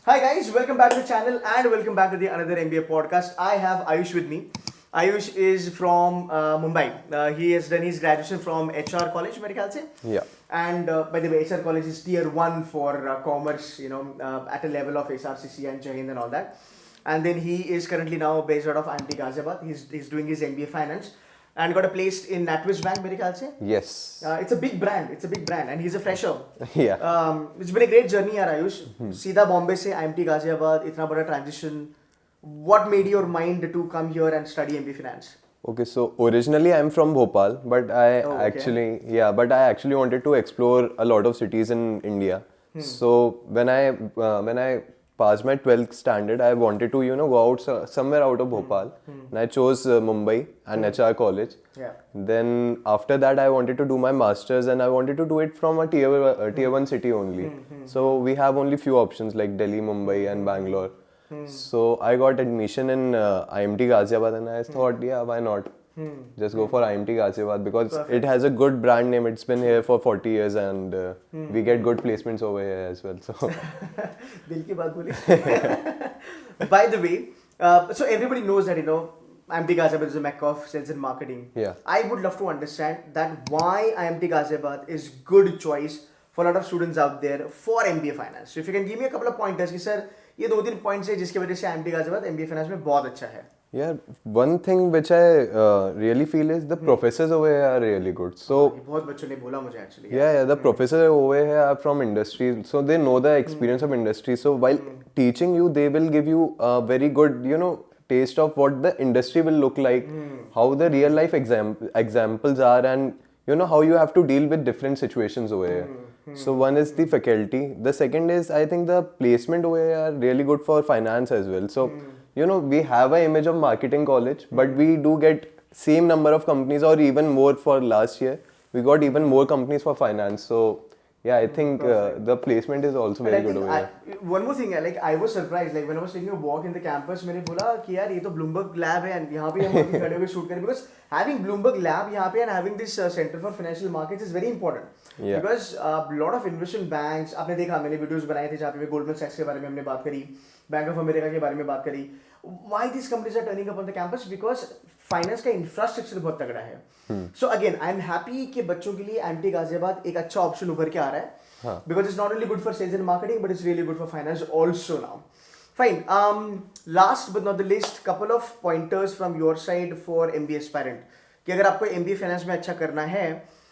Hi guys, welcome back to the channel and welcome back to the another MBA podcast. I have Ayush with me. Ayush is from Mumbai. He has done his graduation from HR College, मेरे ख्याल से. Yeah. And by the way, HR College is tier 1 for commerce, at a level of SRCC and Jain and all that. And then he is currently now based out of IMT Ghaziabad. He's doing his MBA Finance and got a place in NatWest Bank, मेरे ख्याल से. Yes. It's a big brand. And he's a fresher. Yeah. It's been a great journey, यार आयुष. सीधा बॉम्बे से IMT Ghaziabad, इतना बड़ा transition. What made your mind to come here and study MBA Finance? Okay, so originally I'm from Bhopal, but I actually wanted to explore a lot of cities in India. So when I passed my 12th standard, I wanted to go out somewhere out of Bhopal, and I chose Mumbai and HR College. Yeah. Then after that, I wanted to do my masters, and I wanted to do it from a tier 1 city only. So we have only few options like Delhi, Mumbai, and Bangalore. So I got admission in IMT Ghaziabad, and I thought, yeah, why not? Just go for IMT Ghaziabad because it has a good brand name. It's been here for 40 years, and we get good placements over here as well. So, दिल की बात बोली. By the way, so everybody knows that IMT Ghaziabad is a mecca of sales and marketing. Yeah. I would love to understand that why IMT Ghaziabad is good choice for a lot of students out there for MBA Finance. So if you can give me a couple of pointers कि sir ये 2-3 points है जिसकी वजह से IMT Ghaziabad MBA Finance में बहुत अच्छा है. yeah, one thing which I really feel is the professors over here are really good. So ये बहुत बच्चों ने बोला मुझे actually. yeah, the professors over here are from industry, so they know the experience of industry. So while teaching you, they will give you a very good, taste of what the industry will look like, how the real life examples are, and how you have to deal with different situations over here. So one is the faculty. The second is I think the placement over here are really good for finance as well. So we have an image of marketing college, but we do get same number of companies or even more. For last year we got even more companies for finance. So yeah, I think the placement is also very good over here. One more thing, like I was surprised, like when I was taking a walk in the campus, मैंने बोला कि यार ये तो Bloomberg Lab है and यहाँ पे हम अभी खड़े होकर shoot करें, because having Bloomberg Lab यहाँ पे and having this Center for Financial Markets is very important. Yeah. Because a lot of investment banks, आपने देखा मैंने वीडियोस बनाए थे जहाँ पे Goldman Sachs के बारे में हमने बात करी, Bank of America के बारे में बात करी. Why these companies are turning up on the campus? Because finance का इंफ्रास्ट्रक्चर बहुत तगड़ा है. So again I am happy कि बच्चों के लिए IMT गाजियाबाद एक अच्छा ऑप्शन उभर के आ रहा है, because it's not only good for sales and marketing but it's really good for finance also now. Fine. Last but not the list, couple of pointers from your side for MBA aspirant कि अगर आपको MBA finance में अच्छा करना है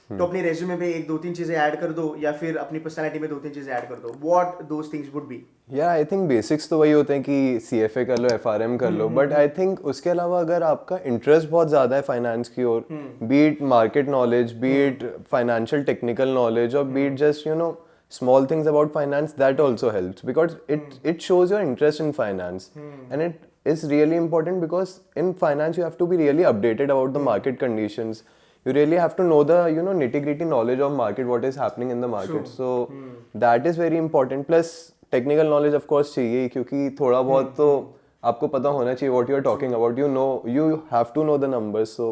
तो अपनी resume पे 1-2-3 चीजें ऐड कर दो या फिर अपनी पर्सनालिटी में 2-3 चीजें ऐड कर दो. What those things would be? या आई थिंक बेसिक्स तो वही होते हैं कि CFA कर लो, FRM कर लो, बट आई थिंक उसके अलावा अगर आपका इंटरेस्ट बहुत ज़्यादा है फाइनेंस की ओर, be it market knowledge, be it financial technical knowledge, और be it just small things about finance, that also helps because it shows your interest in finance. And it is really important because in finance you have to be really updated about the market conditions. You really have to know the nitty gritty knowledge of market, what is happening in the market. So that is very important. Plus technical knowledge of course चाहिए, क्योंकि थोड़ा बहुत तो आपको पता होना चाहिए what you are talking about. You have to know the numbers, so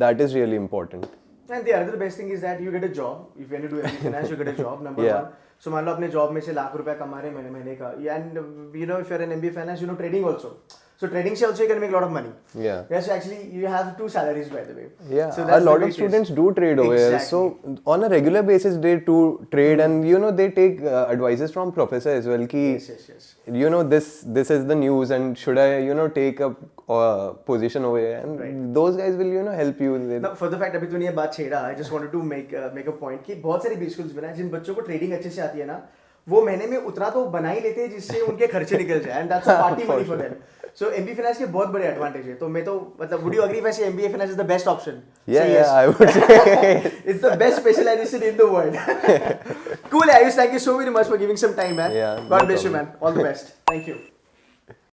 that is really important. And the other best thing is that you get a job. If when you do MBA finance, you get a job. Number one. So मान लो अपने job में से लाख रुपया कमा रहे महीने का. And if you're an MBA finance, trading also. So trading se also you can make a lot of money. Yeah. Yes, actually you have 2 salaries by the way. Yeah. So a lot of students do trade over here. So on a regular basis they do trade, and they take advices from professor as well. Ki, yes. This is the news, and should I take a position over here, and those guys will help you. Now, for the fact अभी तूने ये बात छेड़ा, I just wanted to make a point कि बहुत सारे B schools में ना जिन बच्चों को ट्रेडिंग अच्छे से आती है ना, वो महीने में उतना तो बना ही लेते हैं जिससे उनके खर्चे निकल जाए, and that's a party money for them. So MBA finance के बहुत बड़े एडवांटेज है. तो मैं तो मतलब would you agree वैसे MBA finance is the best option? Yeah, I would say it's the best specialization in the world. Cool, Ayush. Thank you so very much for giving some time, man. Yeah, God bless you, man. All the best. Thank you.